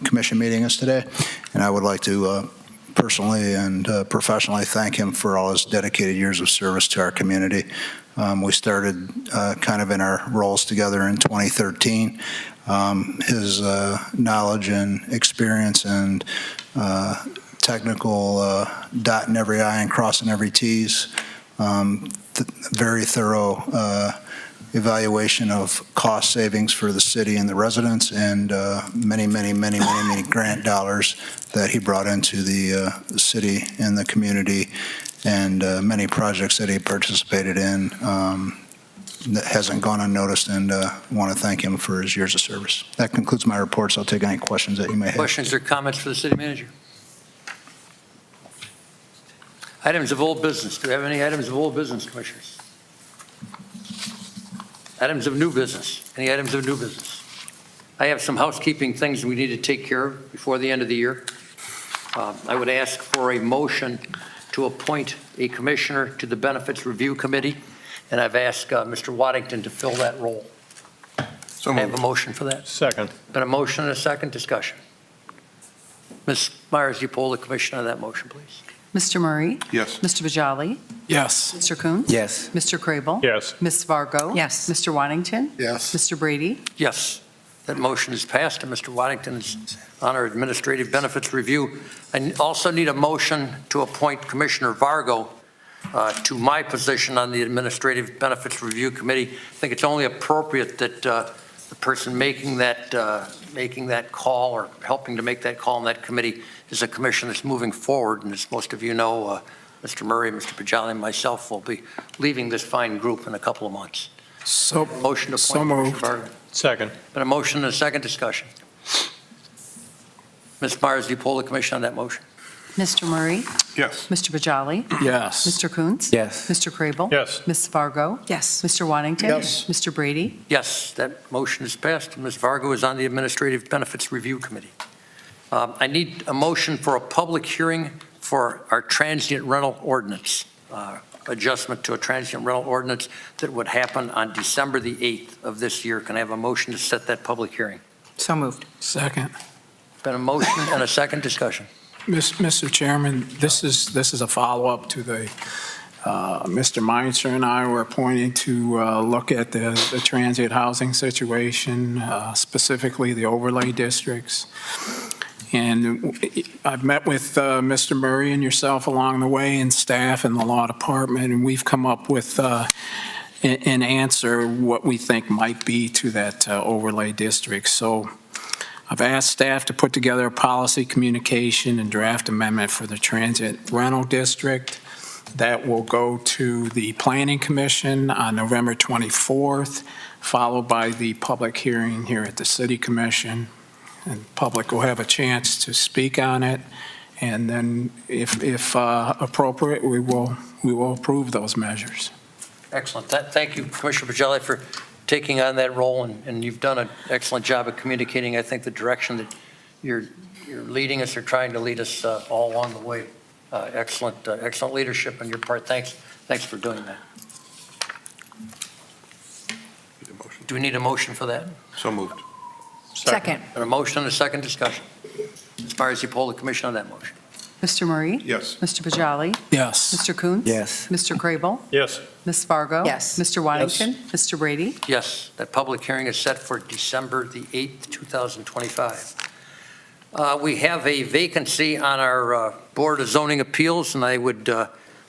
commission meeting is today, and I would like to personally and professionally thank him for all his dedicated years of service to our community. We started kind of in our roles together in 2013. His knowledge and experience and technical dotting every I and crossing every T's, very thorough evaluation of cost savings for the city and the residents, and many grant dollars that he brought into the city and the community, and many projects that he participated in that hasn't gone unnoticed, and want to thank him for his years of service. That concludes my report, so I'll take any questions that you may have. Questions or comments for the city manager? Items of old business. Do we have any items of old business, commissioners? Items of new business. Any items of new business? I have some housekeeping things we need to take care of before the end of the year. I would ask for a motion to appoint a commissioner to the Benefits Review Committee, and I've asked Mr. Waddington to fill that role. So I have a motion for that. Second. Been a motion and a second. Discussion. Ms. Myers, you poll the commission on that motion, please. Mr. Murray? Yes. Mr. Bajali? Yes. Mr. Coons? Yes. Mr. Crable? Yes. Ms. Fargo? Yes. Mr. Waddington? Yes. Mr. Brady? Yes, that motion is passed, and Mr. Waddington is on our Administrative Benefits Review. I also need a motion to appoint Commissioner Vargo to my position on the Administrative Benefits Review Committee. I think it's only appropriate that the person making that call or helping to make that call in that committee is a commission that's moving forward. And as most of you know, Mr. Murray, Mr. Pajali, and myself will be leaving this fine group in a couple of months. So Motion to appoint so Commissioner moved. Vargo. Second. Been a motion and a second. Discussion. Ms. Myers, do you poll the commission on that motion? Mr. Murray? Yes. Mr. Bajali? Yes. Mr. Coons? Yes. Mr. Crable? Yes. Ms. Fargo? Yes. Mr. Waddington? Yes. Mr. Brady? Yes, that motion is passed. Ms. Vargo is on the Administrative Benefits Review Committee. I need a motion for a public hearing for our transient rental ordinance, adjustment to a transient rental ordinance that would happen on December the 8th of this year. Can I have a motion to set that public hearing? So moved. Second. Been a motion and a second. Discussion. Mr. Chairman, this is a follow-up to the, Mr. Meinzer and I were appointed to look at the transient housing situation, specifically the overlay districts. And I've met with Mr. Murray and yourself along the way, and staff and the law department, and we've come up with an answer what we think might be to that overlay district. So I've asked staff to put together a policy communication and draft amendment for the transit rental district that will go to the Planning Commission on November 24th, followed by the public hearing here at the City Commission. And the public will have a chance to speak on it. And then if appropriate, we will approve those measures. Excellent. Thank you, Commissioner Pajali, for taking on that role, and you've done an excellent job of communicating, I think, the direction that you're leading us or trying to lead us all along the way. Excellent leadership on your part. Thanks for doing that. Do we need a motion for that? So moved. Second. And a motion and a second. Discussion. Ms. Myers, you poll the commission on that motion. Mr. Murray? Yes. Mr. Bajali? Yes. Mr. Coons? Yes. Mr. Crable? Yes. Ms. Fargo? Yes. Mr. Waddington? Mr. Brady? Yes, that public hearing is set for December the 8th, 2025. We have a vacancy on our Board of Zoning Appeals, and I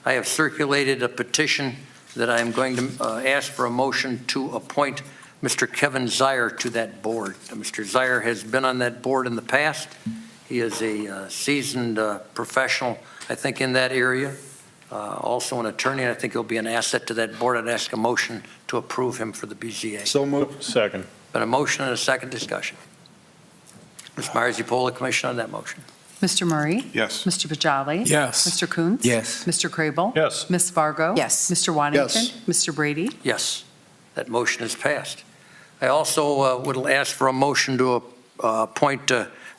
have circulated a petition that I am going to ask for a motion to appoint Mr. Kevin Zier to that board. Mr. Zier has been on that board in the past. He is a seasoned professional I think, in that area. Also an attorney, and I think he'll be an asset to that board. I'd ask a motion to approve him for the BZA. So moved. Second. Been a motion and a second discussion. Ms. Myers, you poll the commission on that motion. Mr. Murray? Yes. Mr. Bajali? Yes. Mr. Coons? Yes. Mr. Crable? Yes. Ms. Fargo? Yes. Mr. Wantington? Yes. Mr. Brady? Yes, that motion is passed. I also would ask for a motion to appoint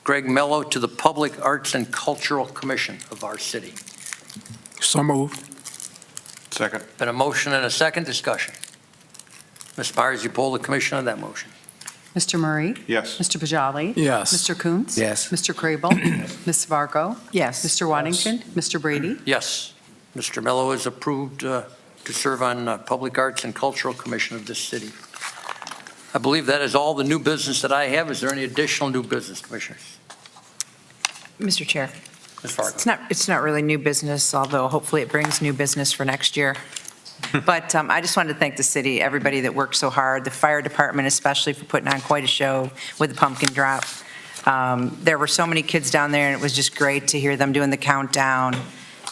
Greg Mello to the Public Arts and Cultural Commission of our city. So moved. Second. Been a motion and a second discussion. Ms. Myers, you poll the commission on that motion. Mr. Murray? Yes. Mr. Bajali? Yes. Mr. Coons? Yes. Mr. Crable? Ms. Fargo? Yes. Mr. Wantington? Mr. Brady? Yes, Mr. Mello is approved to serve on Public Arts and Cultural Commission of this city. I believe that is all the new business that I have. Is there any additional new business, commissioners? Mr. Chair, Ms. Fargo? it's not really new business, although hopefully it brings new business for next year. But I just wanted to thank the city, everybody that worked so hard, the fire department especially for putting on quite a show with the pumpkin drop. There were so many kids down there, and it was just great to hear them doing the countdown.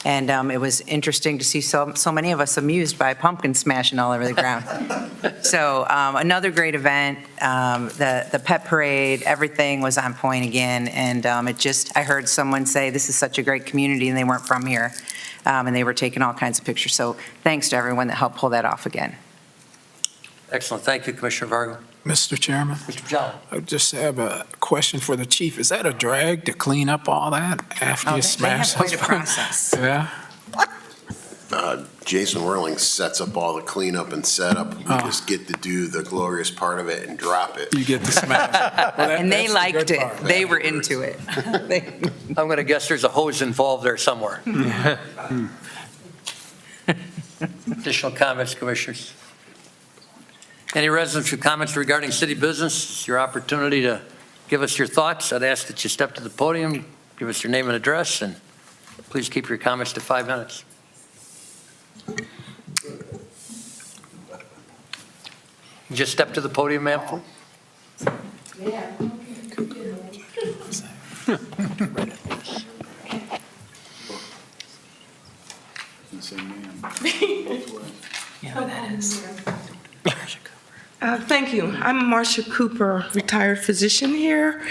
And it was interesting to see so many of us amused by pumpkin smashing all over the ground. So another great event. The pet parade, everything was on point again. And I heard someone say, this is such a great community, and they weren't from here. And they were taking all kinds of pictures. So thanks to everyone that helped pull that off again. Excellent. Thank you, Commissioner Vargo. Mr. Chairman, Mr. Bajali? I just have a question for the chief. Is that a drag to clean up all that after you smash They have quite a those? process. Yeah? Jason Whirling sets up all the cleanup and setup. We just get to do the glorious part of it and drop it. You get to smash. And they liked it. They were into it. I'm going to guess there's a hose involved there somewhere. Additional comments, commissioners? Any residents with comments regarding city business? It's your opportunity to give us your thoughts. I'd ask that you step to the podium, give us your name and address, and please keep your comments to 5 minutes. Just step to the podium, ma'am. Thank you. I'm Marcia Cooper, retired physician here.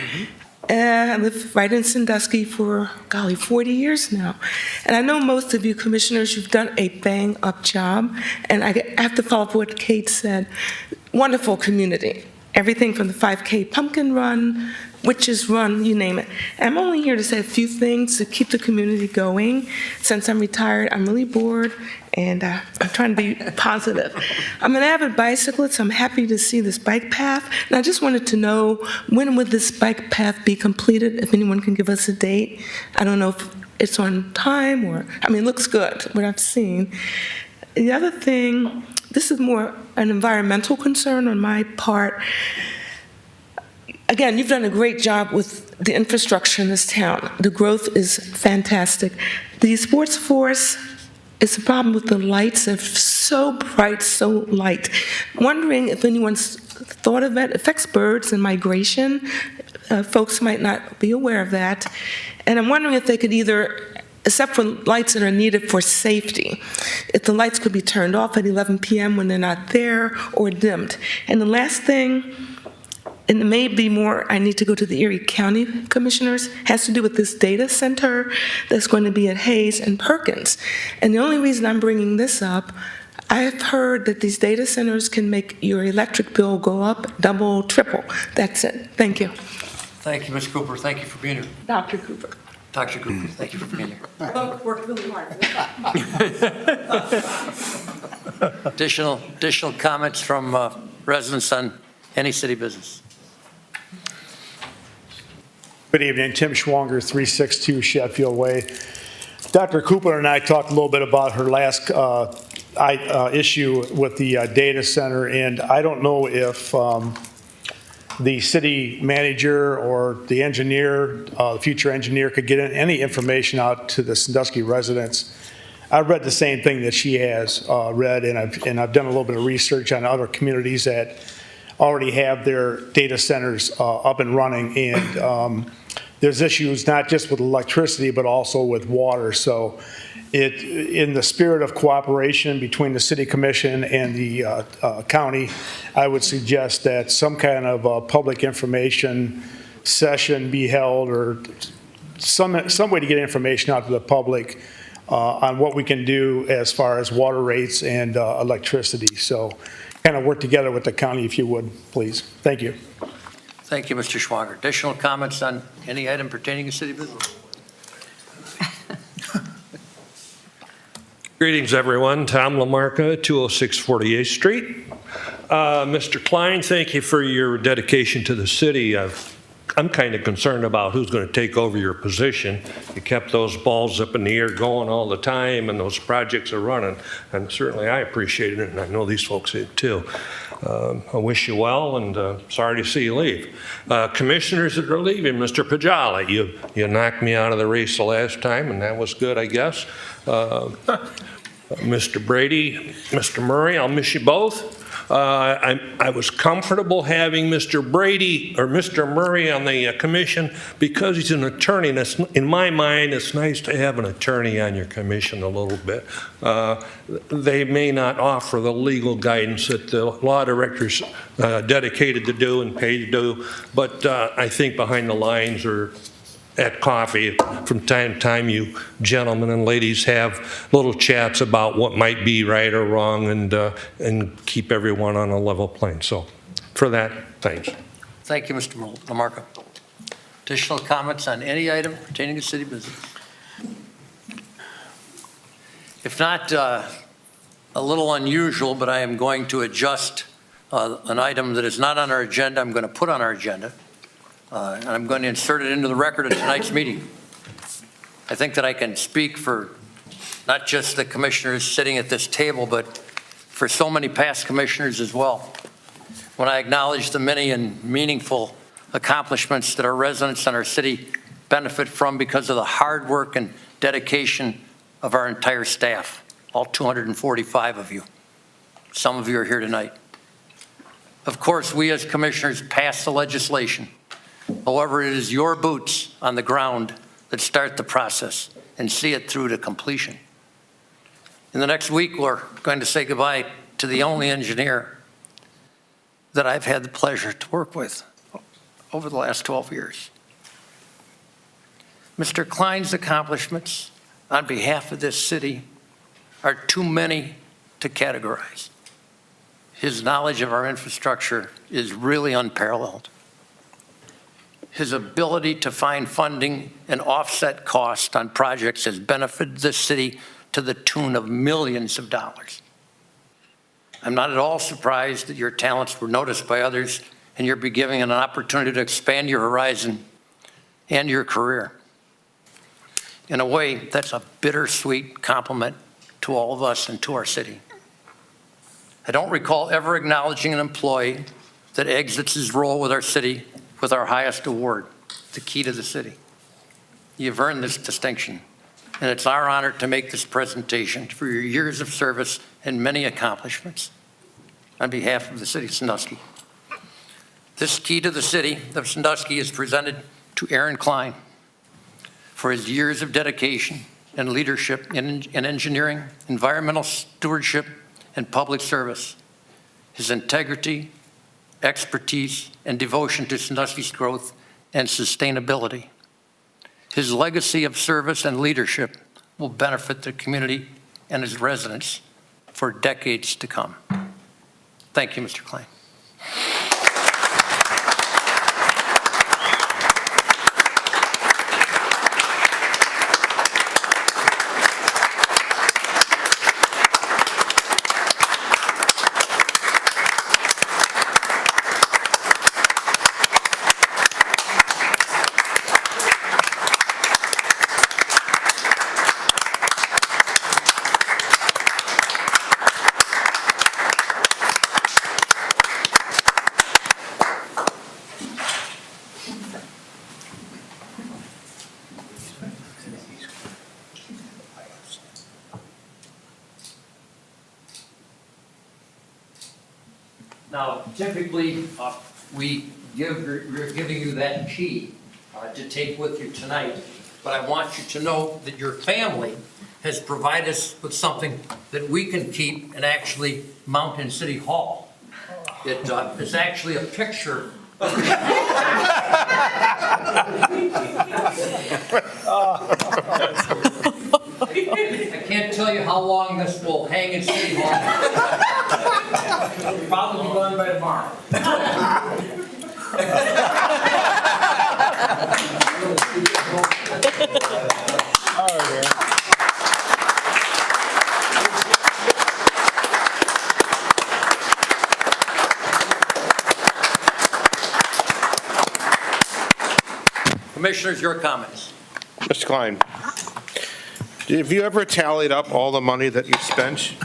And I live right in Sandusky for, 40 years now. And I know most of you commissioners, you've done a bang-up job. And I have to follow up what Kate said. Wonderful community. Everything from the 5K pumpkin run, witches run, you name it. And I'm only here to say a few things to keep the community going. Since I'm retired, I'm really bored, and I'm trying to be positive. I'm an avid bicyclist. So I'm happy to see this bike path. And I just wanted to know, when would this bike path be completed, if anyone can give us a date? I don't know if it's on time or, it looks good, what I've seen. The other thing, this is more an environmental concern on my part. Again, you've done a great job with the infrastructure in this town. The growth is fantastic. The sports force, it's a problem with the lights. They're so bright, so light. Wondering if anyone's thought of that. It affects birds and migration. Folks might not be aware of that. And I'm wondering if they could either, except for lights that are needed for safety, if the lights could be turned off at 11 p.m. when they're not there, or dimmed. And the last thing, and it may be more, I need to go to the Erie County Commissioners, has to do with this data center that's going to be at Hayes and Perkins. And the only reason I'm bringing this up, I've heard that these data centers can make your electric bill go up, double, triple. That's it. Thank you. Thank you, Ms. Cooper. Thank you for being here. Dr. Cooper. Dr. Cooper, thank you for being here. Worked really hard. Additional comments from residents on any city business? Good evening, Tim Schwanger, 362 Sheffield Way. Dr. Cooper and I talked a little bit about her last issue with the data center, and I don't know if the city manager or the engineer, the future engineer, could get any information out to the Sandusky residents. I've read the same thing that she has read, and I've done a little bit of research on other communities that already have their data centers up and running, and there's issues not just with electricity, but also with water. So in the spirit of cooperation between the city commission and the county, I would suggest that some kind of a public information session be held, or some way to get information out to the public on what we can do as far as water rates and electricity. So kind of work together with the county, if you would, please. Thank you. Thank you, Mr. Schwager. Additional comments on any item pertaining to city business? Greetings, everyone. Tom Lamarca, 206 48th Street. Mr. Klein, thank you for your dedication to the city. I'm kind of concerned about who's going to take over your position. You kept those balls up in the air going all the time, and those projects are running. And certainly I appreciate it, and I know these folks did too. I wish you well, and sorry to see you leave. Commissioners that are leaving, Mr. Pajala, you knocked me out of the race the last time, and that was good, I guess. Mr. Brady, Mr. Murray, I'll miss you both. I was comfortable having Mr. Brady or Mr. Murray on the commission because he's an attorney. And in my mind, it's nice to have an attorney on your commission a little bit. They may not offer the legal guidance that the law director's dedicated to do and paid to do, but I think behind the lines or at coffee, from time to time, you gentlemen and ladies have little chats about what might be right or wrong, and keep everyone on a level plane. So for that, thanks. Thank you, Mr. Lamarca. Additional comments on any item pertaining to city business? If not, a little unusual, but I am going to adjust an item that is not on our agenda. I'm going to put on our agenda. And I'm going to insert it into the record of tonight's meeting. I think that I can speak for not just the commissioners sitting at this table, but for so many past commissioners as well, when I acknowledge the many and meaningful accomplishments that our residents and our city benefit from because of the hard work and dedication of our entire staff, all 245 of you. Some of you are here tonight. Of course, we as commissioners pass the legislation. However, it is your boots on the ground that start the process and see it through to completion. In the next week, we're going to say goodbye to the only engineer that I've had the pleasure to work with over the last 12 years. Mr. Klein's accomplishments on behalf of this city are too many to categorize. His knowledge of our infrastructure is really unparalleled. His ability to find funding and offset costs on projects has benefited this city to the tune of millions of dollars. I'm not at all surprised that your talents were noticed by others and you're being given an opportunity to expand your horizon and your career. In a way, that's a bittersweet compliment to all of us and to our city. I don't recall ever acknowledging an employee that exits his role with our city with our highest award, the key to the city. You've earned this distinction, and it's our honor to make this presentation for your years of service and many accomplishments on behalf of the city of Sandusky. This key to the city of Sandusky is presented to Aaron Klein for his years of dedication and leadership in engineering, environmental stewardship, and public service. His integrity, expertise, and devotion to Sandusky's growth and sustainability. His legacy of service and leadership will benefit the community and its residents for decades to come. Thank you, Mr. Klein. Now, typically, we're giving you that key to take with you tonight, but I want you to know that your family has provided us with something that we can keep and actually mount in City Hall. It is actually a picture. I can't tell you how long this will hang in City Hall. It'll probably be done by tomorrow. Commissioners, your comments. Mr. Klein, have you ever tallied up all the money that you spent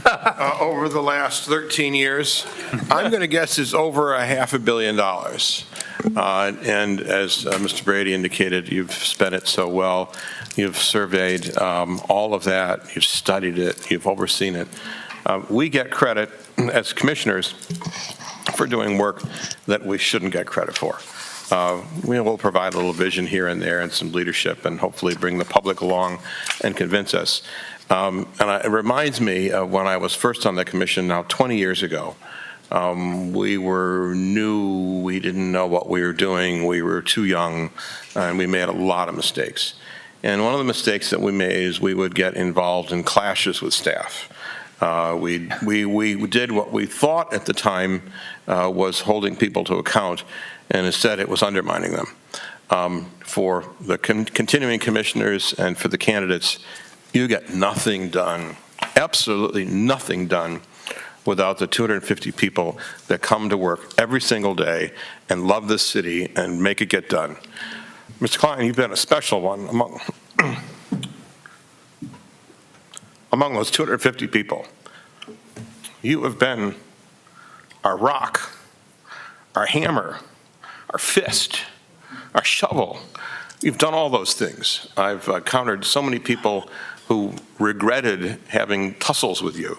over the last 13 years? I'm going to guess it's over $500 million. And as Mr. Brady indicated, you've spent it so well. You've surveyed all of that. You've studied it. You've overseen it. We get credit as commissioners for doing work that we shouldn't get credit for. We will provide a little vision here and there and some leadership and hopefully bring the public along and convince us. It reminds me of when I was first on the commission now 20 years ago. We were new, we didn't know what we were doing, we were too young, and we made a lot of mistakes. And one of the mistakes that we made is we would get involved in clashes with staff. We did what we thought at the time was holding people to account, and instead it was undermining them. For the continuing commissioners and for the candidates, you get nothing done, absolutely nothing done, without the 250 people that come to work every single day and love this city and make it get done. Mr. Klein, you've been a special one among those 250 people. You have been our rock, our hammer, our fist, our shovel. You've done all those things. I've encountered so many people who regretted having tussles with you.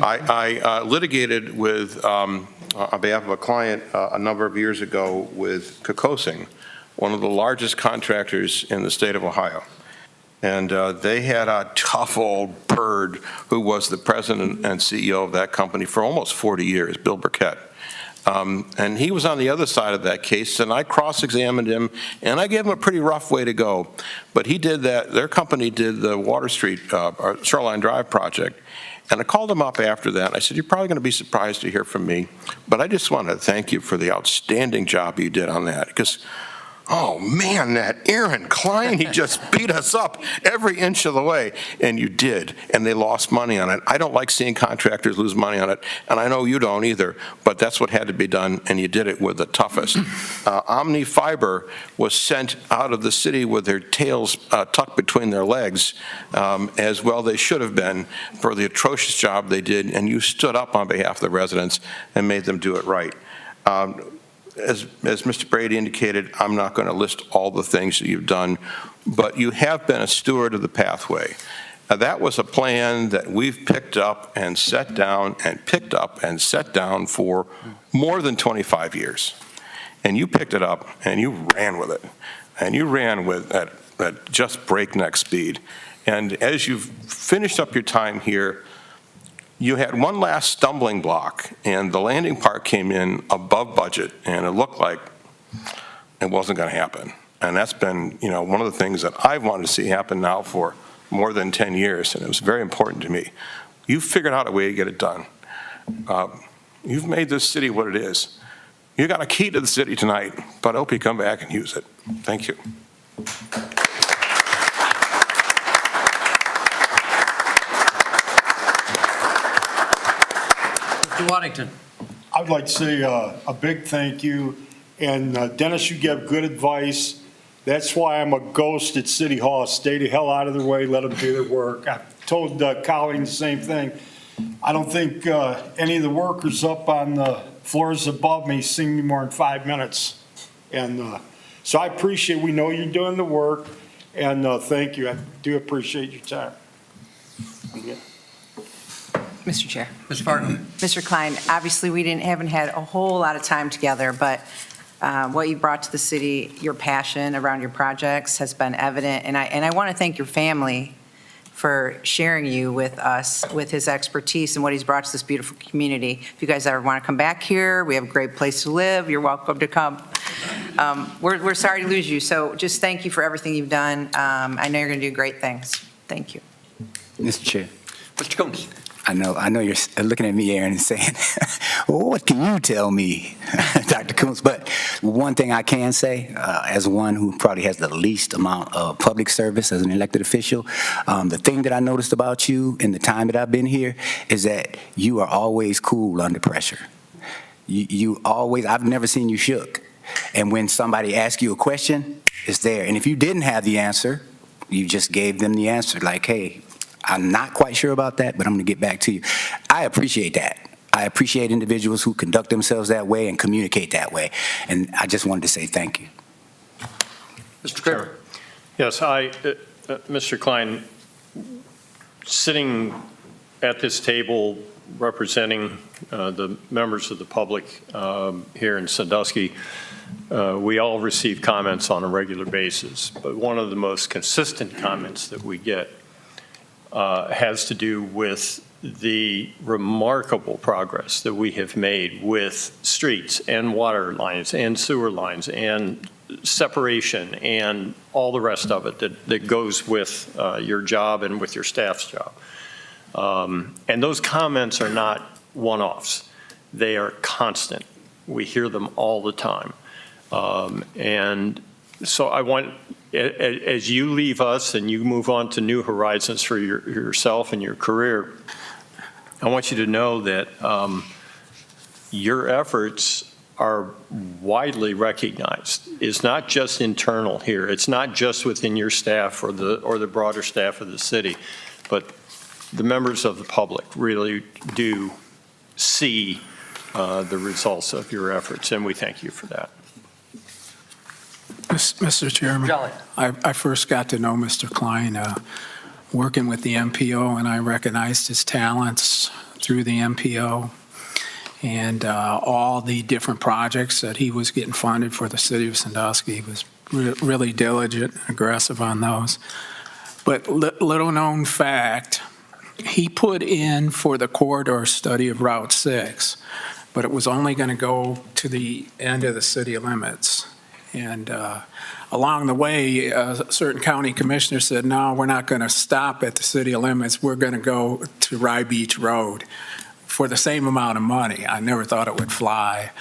I litigated with, on behalf of a client a number of years ago with Tusing, one of the largest contractors in the state of Ohio. And they had a tough old bird who was the president and CEO of that company for almost 40 years, Bill Burkett. And he was on the other side of that case, and I cross-examined him, and I gave him a pretty rough way to go. But he did that, their company did the Water Street, Shoreline Drive project, and I called him up after that, and I said, you're probably going to be surprised to hear from me, but I just want to thank you for the outstanding job you did on that, because oh man, that Aaron Klein, he just beat us up every inch of the way. And you did, and they lost money on it. I don't like seeing contractors lose money on it, and I know you don't either, but that's what had to be done, and you did it with the toughest. Omni Fiber was sent out of the city with their tails tucked between their legs, as well they should have been, for the atrocious job they did, and you stood up on behalf of the residents and made them do it right. As Mr. Brady indicated, I'm not going to list all the things that you've done, but you have been a steward of the pathway. That was a plan that we've picked up and set down and picked up and set down for more than 25 years. And you picked it up and you ran with it. And you ran with at just breakneck speed. And as you've finished up your time here, you had one last stumbling block, and the landing part came in above budget, and it looked like it wasn't going to happen. And that's been, one of the things that I've wanted to see happen now for more than 10 years, and it was very important to me. You figured out a way to get it done. You've made this city what it is. You got a key to the city tonight, but I hope you come back and use it. Thank you. Waddington. I'd like to say a big thank you. And Dennis, you give good advice. That's why I'm a ghost at City Hall. Stay the hell out of their way. Let them do their work. I've told Colleen the same thing. I don't think any of the workers up on the floors above me sing me more than 5 minutes. And so I appreciate, we know you're doing the work. And thank you. I do appreciate your time. Yeah. Mr. Chair. Ms. Fargo. Mr. Klein, obviously we haven't had a whole lot of time together, but What you brought to the city, your passion around your projects has been evident, and I want to thank your family for sharing you with us, with his expertise and what he's brought to this beautiful community. If you guys ever want to come back here, we have a great place to live. You're welcome to come. We're sorry to lose you, so just thank you for everything you've done. I know you're going to do great things. Thank you. Mr. Chair. Mr. Combs. I know you're looking at me, Aaron, and saying, well, what can you tell me, Dr. Coons? But one thing I can say, as one who probably has the least amount of public service as an elected official, the thing that I noticed about you in the time that I've been here is that you are always cool under pressure. You always, I've never seen you shook. And when somebody asks you a question, it's there. And if you didn't have the answer, you just gave them the answer, like, hey, I'm not quite sure about that, but I'm going to get back to you. I appreciate that. I appreciate individuals who conduct themselves that way and communicate that way. And I just wanted to say thank you. Mr. Kramer. Yes, Mr. Klein, sitting at this table representing the members of the public here in Sandusky, we all receive comments on a regular basis, but one of the most consistent comments that we get has to do with the remarkable progress that we have made with streets and water lines and sewer lines and separation and all the rest of it that goes with your job and with your staff's job. And those comments are not one-offs. They are constant. We hear them all the time. And so I want, as you leave us and you move on to new horizons for yourself and your career, I want you to know that your efforts are widely recognized. It's not just internal here. It's not just within your staff or the broader staff of the city, but the members of the public really do see the results of your efforts, and we thank you for that. Mr. Chairman, I first got to know Mr. Klein working with the MPO, and I recognized his talents through the MPO and all the different projects that he was getting funded for the city of Sandusky. He was really diligent, aggressive on those. But little known fact, he put in for the corridor study of Route 6, but it was only going to go to the end of the city limits. And along the way, certain county commissioners said, no, we're not going to stop at the city limits. We're going to go to Rye Beach Road for the same amount of money. I never thought it would fly.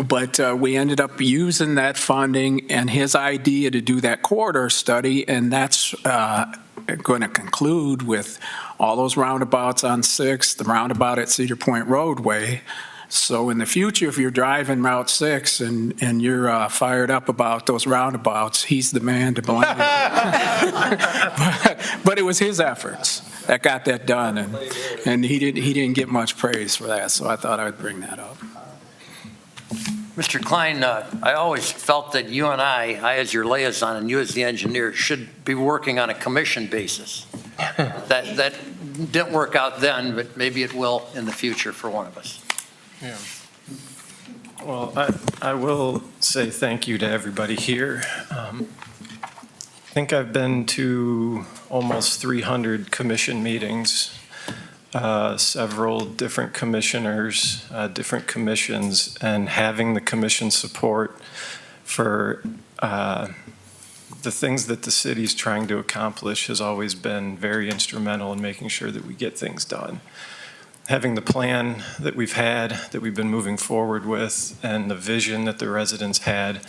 But we ended up using that funding and his idea to do that corridor study, and that's going to conclude with all those roundabouts on 6th, the roundabout at Cedar Point Roadway. So in the future, if you're driving Route 6 and you're fired up about those roundabouts, he's the man to blame. but it was his efforts that got that done, and he didn't get much praise for that. So I thought I'd bring that up. Mr. Klein, I always felt that you and I as your liaison and you as the engineer, should be working on a commission basis. That didn't work out then, but maybe it will in the future for one of us. Yeah. Well, I will say thank you to everybody here. I think I've been to almost 300 commission meetings, several different commissioners, different commissions, and having the commission support for the things that the city's trying to accomplish has always been very instrumental in making sure that we get things done. Having the plan that we've had, that we've been moving forward with, and the vision that the residents had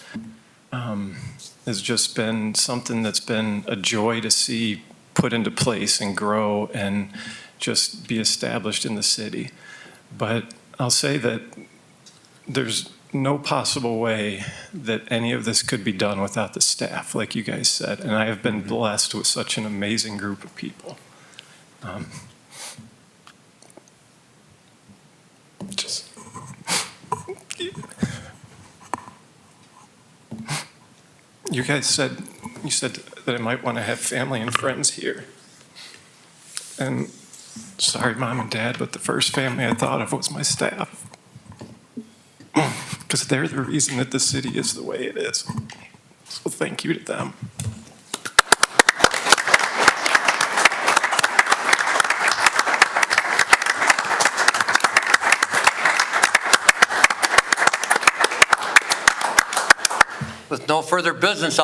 has just been something that's been a joy to see put into place and grow and just be established in the city. But I'll say that there's no possible way that any of this could be done without the staff, like you guys said. And I have been blessed with such an amazing group of people. You guys said that I might want to have family and friends here. And sorry, Mom and Dad, but the first family I thought of was my staff. because they're the reason that the city is the way it is. So thank you to them. With no further business,